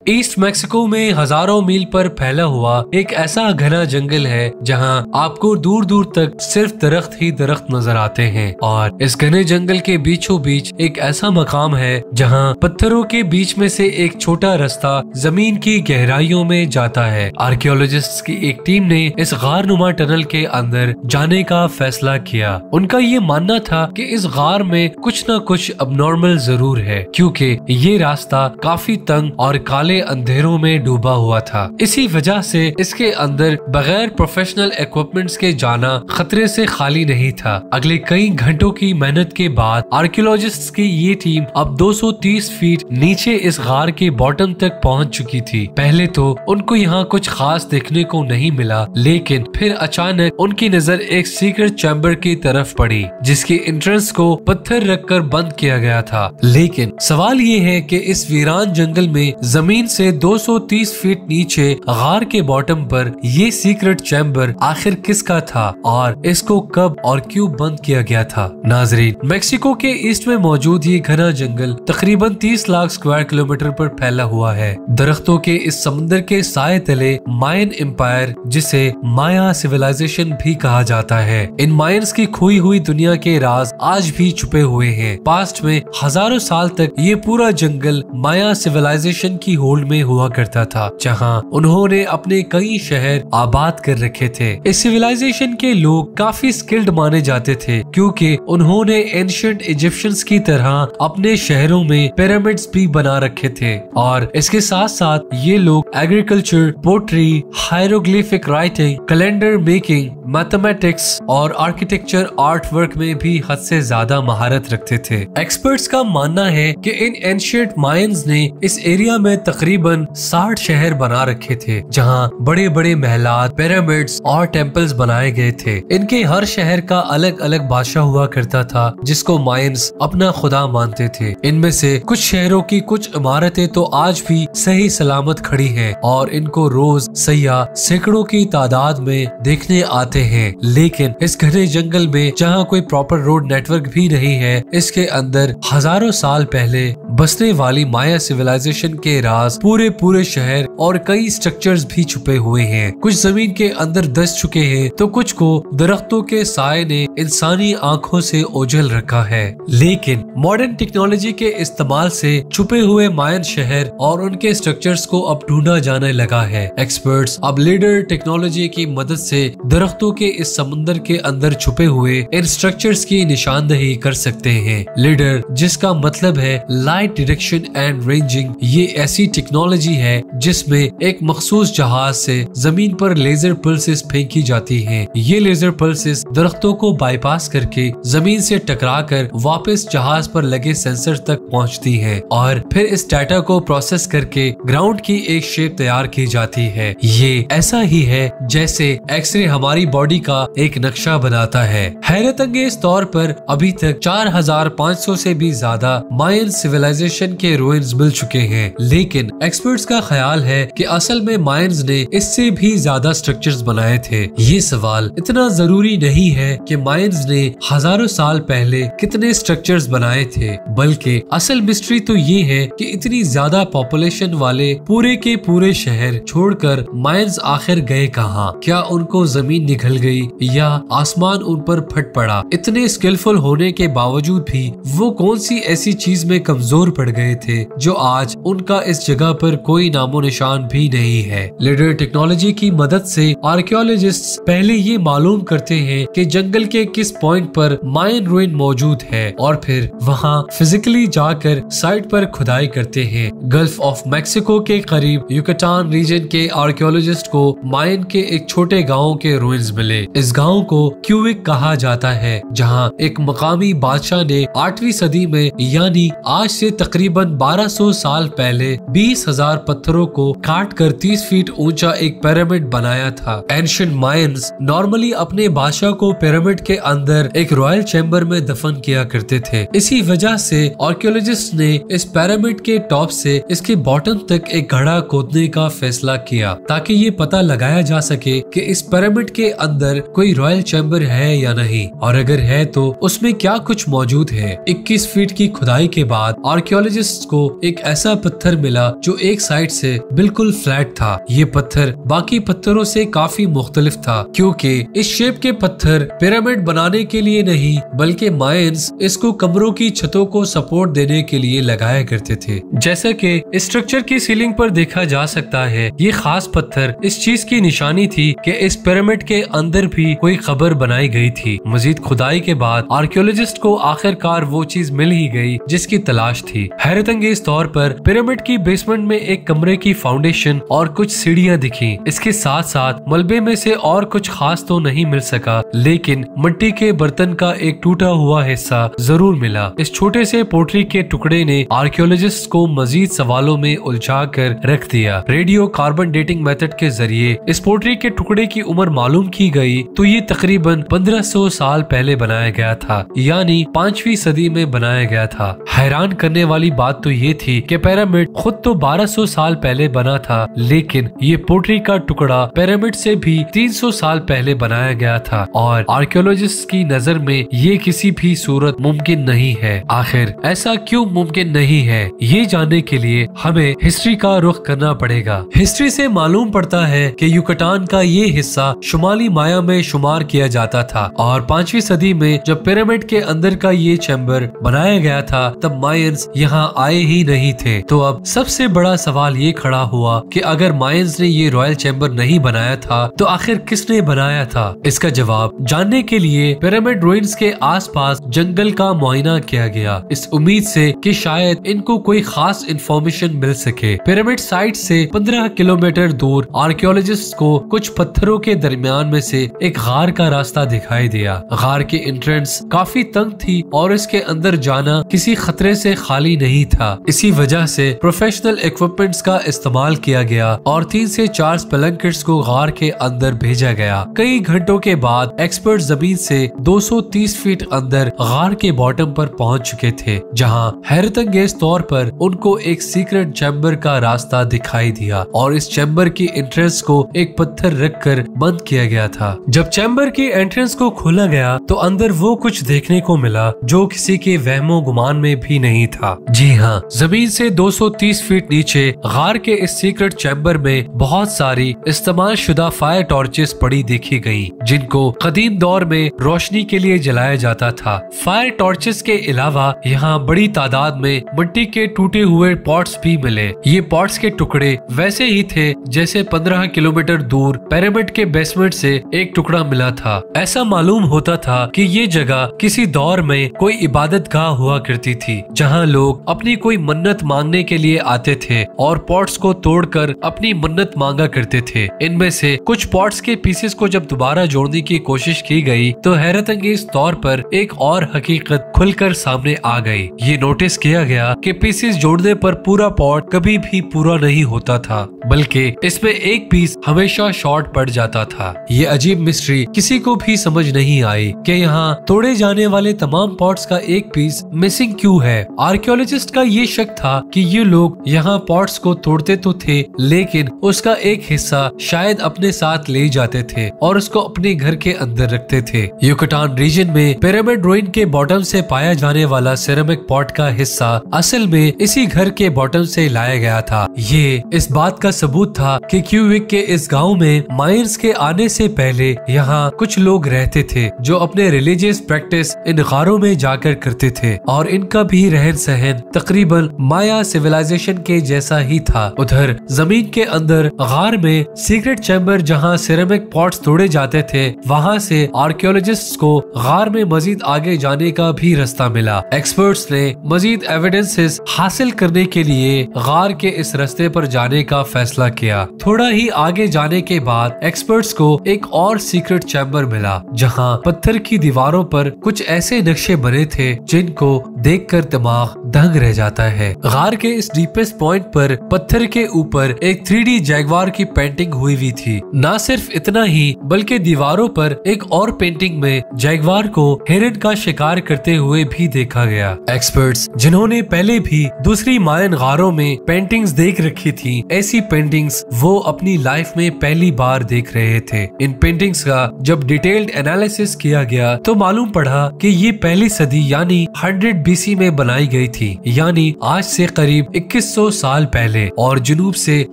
East Mexico में हजारों मील पर फैला हुआ एक ऐसा घना जंगल है जहां आपको दूर दूर तक सिर्फ दरख्त ही दरख्त नजर आते हैं। और इस घने जंगल के बीचों बीच एक ऐसा मकाम है जहां पत्थरों के बीच में से एक छोटा रास्ता जमीन की गहराइयों में जाता है। आर्कियोलॉजिस्ट्स की एक टीम ने इस गारनुमा टनल के अंदर जाने का फैसला किया। उनका ये मानना था कि इस गार में कुछ न कुछ अबनॉर्मल जरूर है, क्योंकि ये रास्ता काफी तंग और काले अंधेरों में डूबा हुआ था। इसी वजह से इसके अंदर बगैर प्रोफेशनल इक्विपमेंट्स के जाना खतरे से खाली नहीं था। अगले कई घंटों की मेहनत के बाद आर्कियोलॉजिस्ट्स की ये टीम अब 230 फीट नीचे इस गार के बॉटम तक पहुंच चुकी थी। पहले तो उनको यहाँ कुछ खास देखने को नहीं मिला, लेकिन फिर अचानक उनकी नजर एक सीक्रेट चैम्बर की तरफ पड़ी जिसकी एंट्रेंस को पत्थर रखकर बंद किया गया था। लेकिन सवाल ये है कि इस वीरान जंगल में जमीन से 230 फीट नीचे गार के बॉटम पर ये सीक्रेट चैम्बर आखिर किसका था और इसको कब और क्यों बंद किया गया था। नाजरीन, मेक्सिको के ईस्ट में मौजूद ये घना जंगल तकरीबन 30 लाख स्क्वायर किलोमीटर पर फैला हुआ है। दरख्तों के इस समुद्र के साए तले मायन एम्पायर, जिसे माया सिविलाइजेशन भी कहा जाता है, इन मायंस की खोई हुई दुनिया के राज आज भी छुपे हुए हैं। पास्ट में हजारों साल तक ये पूरा जंगल माया सिविलाइजेशन की होल्ड में हुआ करता था, जहां उन्होंने अपने कई शहर आबाद कर रखे थे। इस सिविलाइजेशन के लोग काफी स्किल्ड माने जाते थे, क्योंकि उन्होंने एंशिएंट इजिप्शियंस की तरह अपने शहरों में पिरामिड्स भी बना रखे थे। और इसके साथ साथ ये लोग agriculture, pottery, hieroglyphic writing, calendar making, mathematics और आर्किटेक्चर आर्ट वर्क में भी हद से ज्यादा महारत रखते थे। एक्सपर्ट्स का मानना है कि इन एंशिएंट मायंस ने इस एरिया में तकरीबन 60 शहर बना रखे थे, जहां बड़े बड़े महलात, पिरामिड्स और टेम्पल्स बनाए गए थे। इनके हर शहर का अलग अलग बादशाह हुआ करता था, जिसको मायंस अपना खुदा मानते थे। इनमें से कुछ शहरों की कुछ इमारतें तो आज भी सही सलामत खड़ी हैं और इनको रोज सयाह सैकड़ों की तादाद में देखने आते हैं। लेकिन इस घने जंगल में जहाँ कोई प्रॉपर रोड नेटवर्क भी नहीं है, इसके अंदर हजारों साल पहले बसने वाली माया सिविलाइजेशन के राज पूरे शहर और कई स्ट्रक्चर्स भी छुपे हुए हैं। कुछ जमीन के अंदर दस चुके हैं, तो कुछ को दरख्तों के साए ने इंसानी आंखों से ओझल रखा है। लेकिन मॉडर्न टेक्नोलॉजी के इस्तेमाल से छुपे हुए मायन शहर और उनके स्ट्रक्चर्स को अब ढूंढा जाने लगा है। एक्सपर्ट्स अब लीडर टेक्नोलॉजी की मदद से दरख्तों के इस समुद्र के अंदर छुपे हुए इन स्ट्रक्चर्स की निशानदेही कर सकते हैं। लीडर, जिसका मतलब है लाइट डिटेक्शन एंड रेंजिंग, ये ऐसी टेक्नोलॉजी है जिसमें एक मखसूस जहाज से जमीन पर लेजर पल्सेस फेंकी जाती हैं। ये लेजर पल्सेस दरख्तों को बाईपास करके जमीन से टकराकर वापस जहाज पर लगे सेंसर तक पहुंचती हैं और फिर इस डाटा को प्रोसेस करके ग्राउंड की एक शेप तैयार की जाती है। ये ऐसा ही है जैसे एक्सरे हमारी बॉडी का एक नक्शा बनाता है। हैरत अंगेज तौर पर अभी तक 4500 से भी ज्यादा मायन सिविलाइजेशन के रूइंस मिल चुके हैं, लेकिन एक्सपर्ट्स का ख्याल है कि असल में मायंस ने इससे भी ज्यादा स्ट्रक्चर्स बनाए थे। ये सवाल इतना जरूरी नहीं है कि मायंस ने हजारों साल पहले कितने स्ट्रक्चर्स बनाए थे, बल्कि असल मिस्ट्री तो ये है कि इतनी ज्यादा पॉपुलेशन वाले पूरे के पूरे शहर छोड़कर मायंस आखिर गए कहाँ? क्या उनको जमीन निगल गई या आसमान उन पर फट पड़ा? इतने स्किलफुल होने के बावजूद भी वो कौन सी ऐसी चीज में कमजोर पड़ गए थे जो आज उनका इस जगह पर कोई नामो निशान भी नहीं है। लीडर टेक्नोलॉजी की मदद से आर्कियोलॉजिस्ट्स पहले ये मालूम करते हैं कि जंगल के किस पॉइंट पर मायन रूइन मौजूद है और फिर वहाँ फिजिकली जाकर साइट पर खुदाई करते हैं। गल्फ ऑफ मैक्सिको के करीब युकाटान रीजन के आर्कियोलॉजिस्ट को मायन के एक छोटे गाँव के रूइंस मिले। इस गाँव को क्यूविक कहा जाता है, जहाँ एक मकामी बादशाह ने 8वीं सदी में यानी आज से तकरीबन 1200 साल पहले 20,000 पत्थरों को काट कर 30 फीट ऊंचा एक पिरामिड बनाया था। एंशिएंट मायंस नॉर्मली अपने बादशाह को पिरामिड के अंदर एक रॉयल चैम्बर में दफन किया करते थे। इसी वजह से आर्कियोलॉजिस्ट ने इस पिरामिड के टॉप से इसके बॉटम तक एक घड़ा खोदने का फैसला किया, ताकि ये पता लगाया जा सके कि इस पिरामिड के अंदर कोई रॉयल चैम्बर है या नहीं, और अगर है तो उसमें क्या कुछ मौजूद है। 21 फीट की खुदाई के बाद आर्कियोलॉजिस्ट को एक ऐसा पत्थर मिला जो एक साइड से से बिल्कुल फ्लैट था। ये पत्थर बाकी पत्थरों से काफी मुख्तलिफ था क्योंकि इस शेप के पत्थर पिरामिड बनाने के लिए नहीं बल्कि मायंस इसको कमरों की छतों को सपोर्ट देने के लिए लगाया करते थे। जैसा कि स्ट्रक्चर की सीलिंग पर देखा जा सकता है, ये खास पत्थर इस चीज की निशानी थी कि इस पिरामिड के अंदर भी कोई खबर बनाई गई थी। मजीद खुदाई के बाद आर्कियोलॉजिस्ट को आखिरकार वो चीज मिल ही गई जिसकी तलाश थी। हैरत अंगेज तौर पर पिरामिड की बेसमेंट में एक कमरे की फाउंडेशन और कुछ सीढ़ियां दिखी। इसके साथ साथ मलबे में से और कुछ खास तो नहीं मिल सका, लेकिन मिट्टी के बर्तन का एक टूटा हुआ हिस्सा जरूर मिला। इस छोटे से पोटरी के टुकड़े ने आर्कियोलॉजिस्ट को मजीद सवालों में उलझा कर रख दिया। रेडियो कार्बन डेटिंग मेथड के जरिए इस पोटरी के टुकड़े की उम्र मालूम की गई तो ये तकरीबन 1500 साल पहले बनाया गया था, यानी 5वीं सदी में बनाया गया था। हैरान करने वाली बात तो ये थी कि पिरामिड खुद तो 1200 साल पहले बना था, लेकिन ये पोटरी का टुकड़ा पिरामिड से भी 300 साल पहले बनाया गया था और आर्कियोलॉजिस्ट की नजर में ये किसी भी सूरत मुमकिन नहीं है। आखिर ऐसा क्यों मुमकिन नहीं है, ये जानने के लिए हमें हिस्ट्री का रुख करना पड़ेगा। हिस्ट्री से मालूम पड़ता है कि युकाटान का ये हिस्सा शुमाली माया में शुमार किया जाता था और 5वीं सदी में जब पिरामिड के अंदर का ये चैम्बर बनाया गया था तब मायंस यहाँ आए ही नहीं थे। तो अब सबसे बड़ा सवाल ये खड़ा हुआ कि अगर मायंस ने ये रॉयल चैम्बर नहीं बनाया था तो आखिर किसने बनाया था। इसका जवाब जानने के लिए पिरामिड रूइंस के आसपास जंगल का मुआयना किया गया, इस उम्मीद से कि शायद इनको कोई खास इंफॉर्मेशन मिल सके। पिरामिड साइट से 15 किलोमीटर दूर आर्कियोलॉजिस्ट को कुछ पत्थरों के दरमियान में से एक गार का रास्ता दिखाई दिया। गार की एंट्रेंस काफी तंग थी और इसके अंदर जाना किसी खतरे से खाली नहीं था। इसी वजह से प्रोफेशनल इक्विपमेंट्स का इस्तेमाल किया गया और 3 से 4 स्पेलंकर्स को गार के अंदर भेजा गया। कई घंटों के बाद एक्सपर्ट जमीन से 230 फीट अंदर गार के बॉटम पर पहुंच चुके थे, जहां हैरत अंगेज तौर पर उनको एक सीक्रेट चैम्बर का रास्ता दिखाई दिया और इस चैम्बर की एंट्रेंस को एक पत्थर रखकर बंद किया गया था। जब चैम्बर की एंट्रेंस को खोला गया तो अंदर वो कुछ देखने को मिला जो किसी के वहमो गुमान में भी नहीं था। जी हाँ, जमीन से 230 फीट नीचे गार के इस सीक्रेट चैम्बर में बहुत सारी इस्तेमाल शुदा फायर टॉर्चेस पड़ी देखी गयी, जिनको कदीम दौर में रोशनी के लिए जलाया जाता था। फायर टॉर्चेस के अलावा यहाँ बड़ी तादाद में मिट्टी के टूटे हुए पॉट्स भी मिले। ये पॉट्स के टुकड़े वैसे ही थे जैसे 15 किलोमीटर दूर पिरामिड के बेसमेंट से एक टुकड़ा मिला था। ऐसा मालूम होता था कि ये जगह किसी दौर में कोई इबादत गाह हुआ करती थी, जहाँ लोग अपनी कोई मन्नत मांगने के लिए आते थे और पॉट्स को तोड़कर अपनी मन्नत मांगा करते थे। इनमें से कुछ पॉट्स के पीसेस को जब दोबारा जोड़ने की कोशिश की गई तो हैरत अंगेज तौर पर एक और हकीकत खुलकर सामने आ गई। ये नोटिस किया गया कि पीसेस जोड़ने पर पूरा पॉट कभी भी पूरा नहीं होता था, बल्कि इसमें एक पीस हमेशा शॉर्ट पड़ जाता था। ये अजीब मिस्ट्री किसी को भी समझ नहीं आई कि यहाँ तोड़े जाने वाले तमाम पॉट्स का एक पीस मिसिंग क्यों है। आर्कियोलॉजिस्ट का ये शक था कि ये लोग यहाँ पॉट्स को तोड़ते तो थे, लेकिन उसका एक हिस्सा शायद अपने साथ ले जाते थे और उसको अपने घर के अंदर रखते थे। युकाटान रीजन में पिरामिड रूइन के बॉटम से पाया जाने वाला सिरेमिक पॉट का हिस्सा असल में इसी घर के बॉटम से लाया गया था। ये इस बात का सबूत था कि क्यूविक के इस गांव में मायर्स के आने से पहले यहाँ कुछ लोग रहते थे जो अपने रिलीजियस प्रैक्टिस इन गारों में जाकर करते थे और इनका भी रहन सहन तकरीबन माया सिविलाइजेशन के जैसा ही था। उधर जमीन के अंदर गार में सीक्रेट चैम्बर जहाँ सिरेमिक पॉट्स तोड़े जाते थे, वहाँ से आर्कियोलॉजिस्ट्स को गार में मजीद आगे जाने का भी रास्ता मिला। एक्सपर्ट्स ने मजीद एविडेंसेस हासिल करने के लिए गार के इस रास्ते पर जाने का फैसला किया। थोड़ा ही आगे जाने के बाद एक्सपर्ट्स को एक और सीक्रेट चैम्बर मिला, जहां पत्थर की दीवारों पर कुछ ऐसे नक्शे बने थे जिनको देखकर दिमाग दंग रह जाता है। गार के इस डीपेस्ट पॉइंट पर पत्थर के ऊपर एक 3D जैगवार की पेंटिंग हुई हुई थी। न सिर्फ इतना ही बल्कि दीवारों पर एक और पेंटिंग में जैगवार को हिरन का शिकार करते हुए भी देखा गया। एक्सपर्ट्स जिन्होंने पहले भी दूसरी मायन गारों में पेंटिंग्स देख रखी थी, ऐसी पेंटिंग्स वो अपनी लाइफ में पहली बार देख रहे थे। इन पेंटिंग्स का जब डिटेल्ड एनालिसिस किया गया तो मालूम पड़ा कि ये पहली सदी यानी 100 BC में बनाई गई थी, यानी आज से करीब 2100 साल पहले। और जुनूब से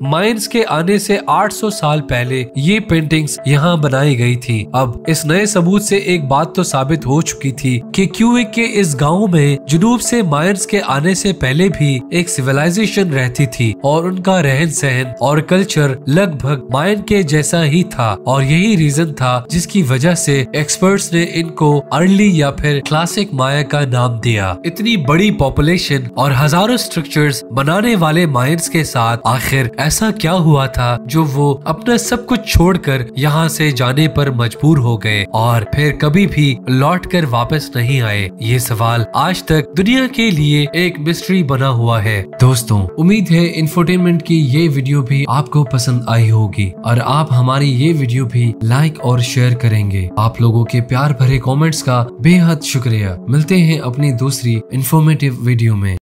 मायंस के आने से 800 साल पहले ये पेंटिंग्स यहाँ बनाई गई थी। अब इस नए सबूत से एक बात तो साबित हो चुकी थी कि क्यूइक के इस गांव में जुनूब से मायंस के आने से पहले भी एक सिविलाइजेशन रहती थी और उनका रहन सहन और कल्चर लगभग मायन के जैसा ही था और यही रीजन था जिसकी वजह से एक्सपर्ट्स ने इनको अर्ली या फिर क्लासिक माया का नाम दिया। इतनी बड़ी पॉपुलेशन और हजारों स्ट्रक्चर्स बनाने वाले मायंस के साथ आखिर ऐसा क्या हुआ था जो वो अपना सब कुछ छोड़कर यहाँ से जाने पर मजबूर हो गए और फिर कभी भी लौटकर वापस नहीं आए? ये सवाल आज तक दुनिया के लिए एक मिस्ट्री बना हुआ है। दोस्तों, उम्मीद है इंफोटेनमेंट की ये वीडियो भी आपको पसंद आई होगी और आप हमारी ये वीडियो भी लाइक और शेयर करेंगे। आप लोगों के प्यार भरे कमेंट्स का बेहद शुक्रिया। मिलते हैं अपनी दूसरी इंफॉर्मेटिव वीडियो में।